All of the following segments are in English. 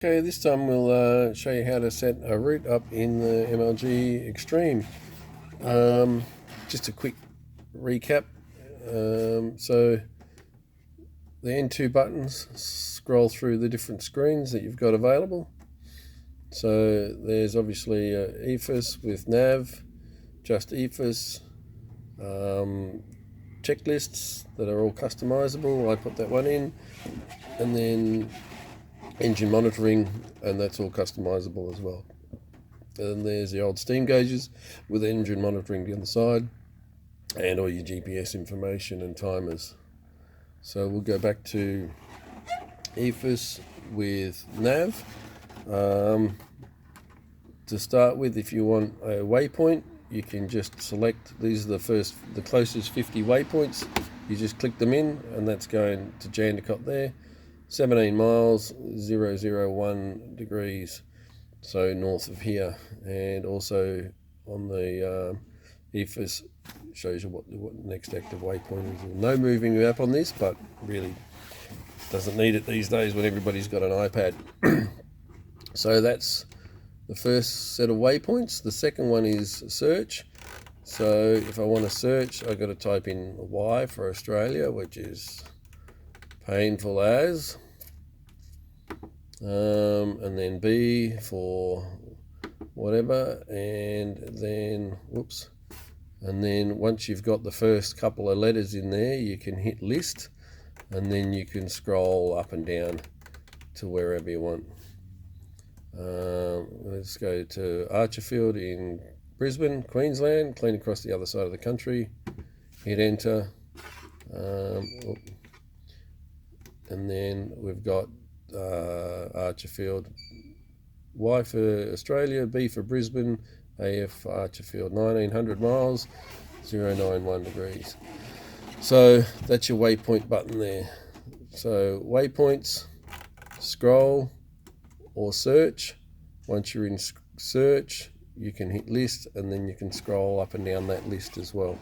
Okay, this time we'll show you how to set a route up in the Mgl Xtream. Just a quick recap. So the N2 buttons scroll through the different screens that you've got available. So there's obviously EFIS with nav, just EFIS, checklists that are all customizable. I put that one in, and then engine monitoring, and that's all customizable as well. And there's the old steam gauges with engine monitoring down the side, and all your GPS information and timers. So we'll go back to EFIS with nav. To start with, if you want a waypoint, you can just select, these are the closest 50 waypoints. You just click them in, and that's going to Jandakot there. 17 miles, 001 degrees, so north of here. And also on the EFIS shows you what next active waypoint is. No moving map on this, but really doesn't need it these days when everybody's got an iPad. So that's the first set of waypoints. The second one is search. So if I want to search, I've got to type in Y for Australia, which is painful as, and then B for whatever, and then whoops, and then once you've got the first couple of letters in there, you can hit list, and then you can scroll up and down to wherever you want. Let's go to Archerfield in Brisbane, Queensland, clean across the other side of the country. Hit enter. And then we've got Archerfield, Y for Australia, B for Brisbane, AF for Archerfield, 1900 miles, 091 degrees. So that's your waypoint button there. So waypoints, scroll or search. Once you're in search, you can hit list, and then you can scroll up and down that list as well.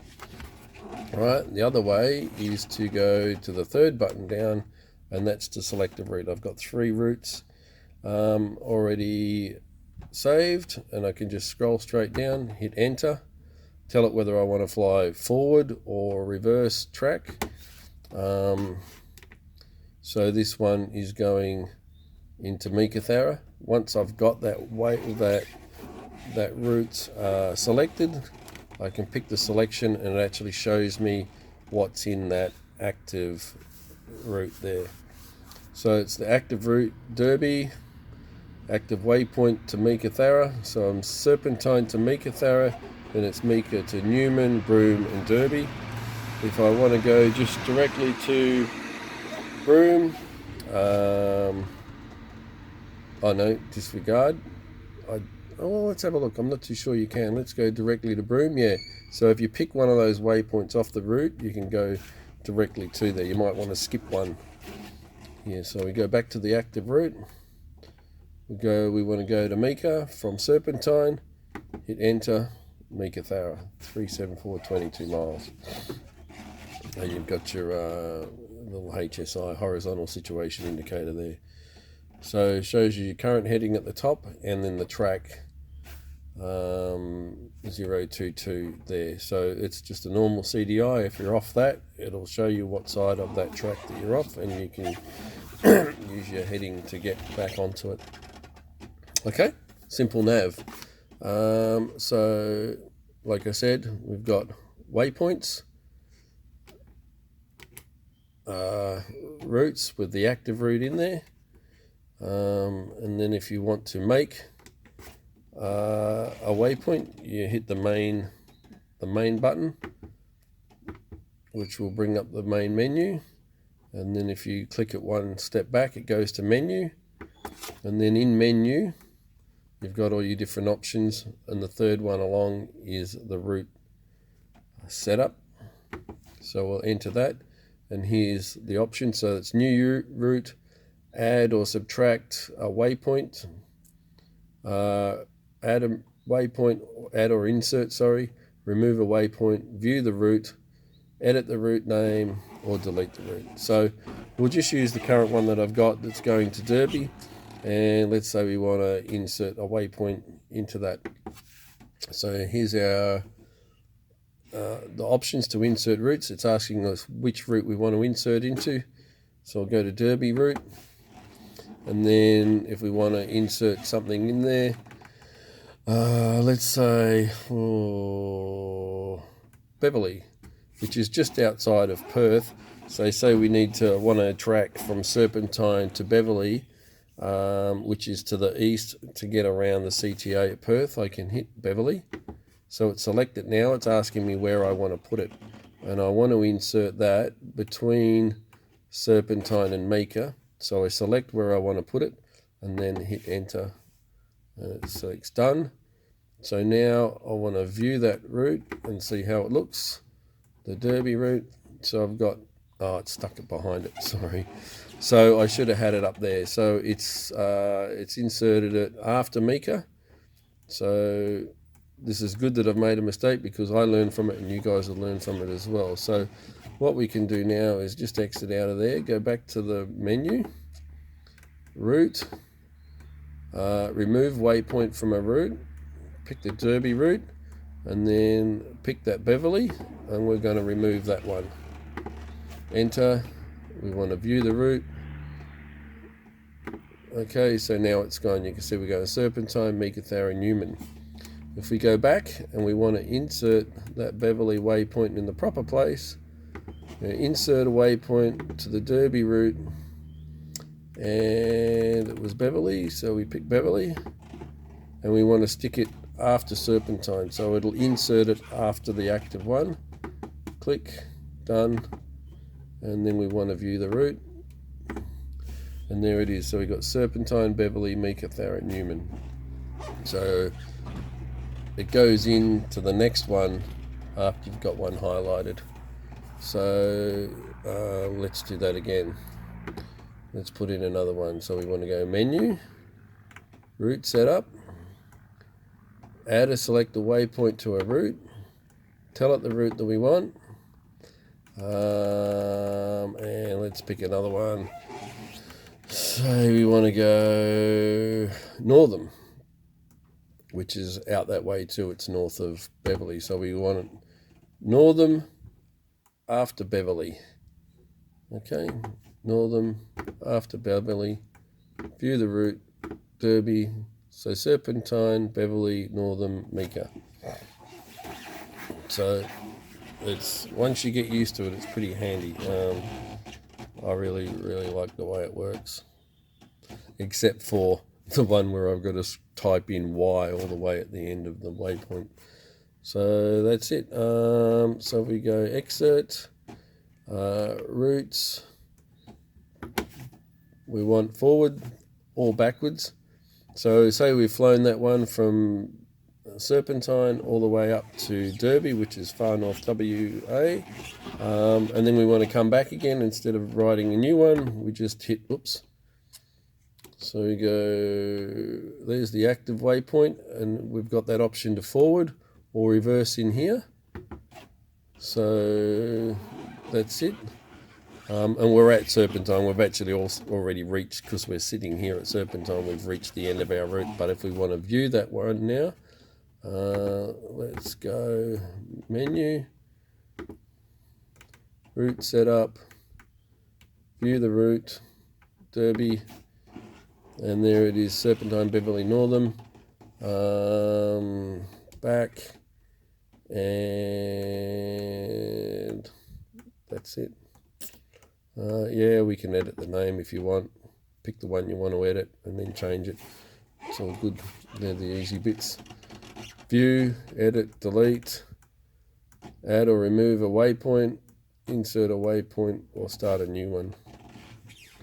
Right, the other way is to go to the third button down, and that's to select a route. I've got 3 routes already saved, and I can just scroll straight down, hit enter, tell it whether I want to fly forward or reverse track. So this one is going into Mgl. Once I've got that route selected, I can pick the selection, and it actually shows me what's in that active route there. So it's the active route Derby, active waypoint to Mgl. So I'm Serpentine to Mgl, then it's Mika to Newman, Broome and Derby. If I want to go just directly to Broome, oh no, disregard. Let's have a look. I'm not too sure you can. Let's go directly to Broome. Yeah. So if you pick one of those waypoints off the route, you can go directly to there. You might want to skip one. Yeah. So we go back to the active route. We want to go to Mika from Serpentine. Hit enter. Mgl, 374.22 miles. And you've got your little HSI, horizontal situation indicator there. So it shows you your current heading at the top, and then the track 022 there. So it's just a normal CDI. If you're off that, it'll show you what side of that track that you're off, and you can use your heading to get back onto it. Okay, simple nav. So like I said, we've got waypoints, routes with the active route in there. And then if you want to make a waypoint, you hit the main button, which will bring up the main menu. And then if you click it one step back, it goes to menu, and then in menu you've got all your different options, and the third one along is the route setup. So we'll enter that, and here's the option. So it's new route, add or subtract a waypoint, add a waypoint, add or insert, remove a waypoint, view the route, edit the route name, or delete the route. So we'll just use the current one that I've got that's going to Derby, and let's say we want to insert a waypoint into that. So here's our the options to insert routes. It's asking us which route we want to insert into. So I'll go to Derby route, and then if we want to insert something in there, let's say Beverly, which is just outside of Perth. So say we want to track from Serpentine to Beverly, which is to the east, to get around the CTA at Perth. I can hit Beverly. So it's selected now. It's asking me where I want to put it. And I want to insert that between Serpentine and Meeker. So I select where I want to put it and then hit enter. And it selects done. So now I want to view that route and see how it looks. The Derby route. So I've got, it's stuck it behind it, sorry. So I should have had it up there. So it's inserted it after Meeker. So this is good that I've made a mistake, because I learned from it and you guys will learn from it as well. So what we can do now is just exit out of there, go back to the menu, route, remove waypoint from a route, pick the Derby route, and then pick that Beverly, and we're going to remove that one. Enter. We want to view the route. Okay, so now it's gone. You can see we're going Serpentine, Meekatharra, Newman. If we go back and we want to insert that Beverly waypoint in the proper place, insert a waypoint to the Derby route, and it was Beverly, so we pick Beverly, and we want to stick it after Serpentine, so it'll insert it after the active one. Click, done, and then we want to view the route, and there it is. So we got Serpentine, Beverly, Meekatharra, Newman. So it goes into the next one after you've got one highlighted. So let's do that again. Let's put in another one. So we want to go menu, route setup, add a select a waypoint to a route, tell it the route that we want, and let's pick another one. Say we want to go Northern, which is out that way too. It's north of Beverly. So we want it Northern after Beverly. Okay, Northern after Beverly. View the route, Derby. So Serpentine, Beverly, Northern, Meeker. So it's, once you get used to it, it's pretty handy. I really like the way it works. Except for the one where I've got to type in Y all the way at the end of the waypoint. So that's it. So if we go exit, routes, we want forward or backwards. So say we've flown that one from Serpentine all the way up to Derby, which is far north WA, and then we want to come back again. Instead of writing a new one, we just hit oops. So we go, there's the active waypoint, and we've got that option to forward or reverse in here. So that's it. And we're at Serpentine. We've actually already reached, because we're sitting here at Serpentine, we've reached the end of our route. But if we want to view that one now, let's go menu, route setup, view the route, Derby, and there it is, Serpentine, Beverly, Northern, back, and that's it. Yeah, we can edit the name if you want. Pick the one you want to edit and then change it. It's all good. They're the easy bits. View, edit, delete, add or remove a waypoint, insert a waypoint, or start a new one.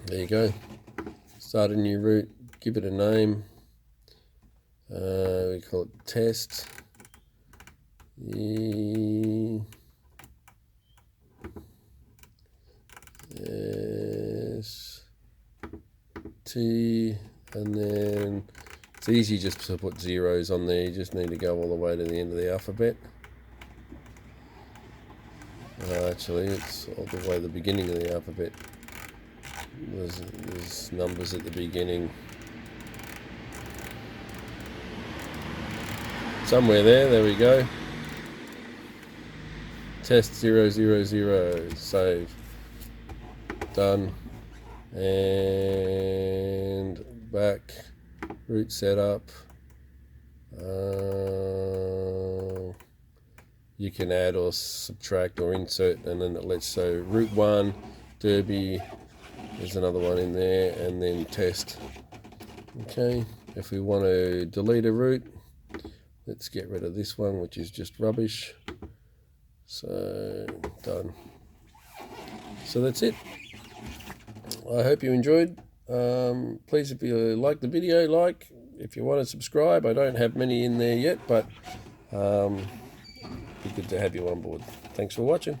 There you go. Start a new route, give it a name. We call it test. T, and then it's easy just to put zeros on there. You just need to go all the way to the end of the alphabet. Actually, it's all the way to the beginning of the alphabet. There's numbers at the beginning. somewhere there we go. Test 000, save, done, and back, root setup. You can add or subtract or insert, and then it lets, so root 1, Derby, there's another one in there, and then test. Okay, if we want to delete a root, let's get rid of this one, which is just rubbish. So, done. So that's it. I hope you enjoyed. Please, if you like the video, if you want to subscribe. I don't have many in there yet, but be good to have you on board. Thanks for watching.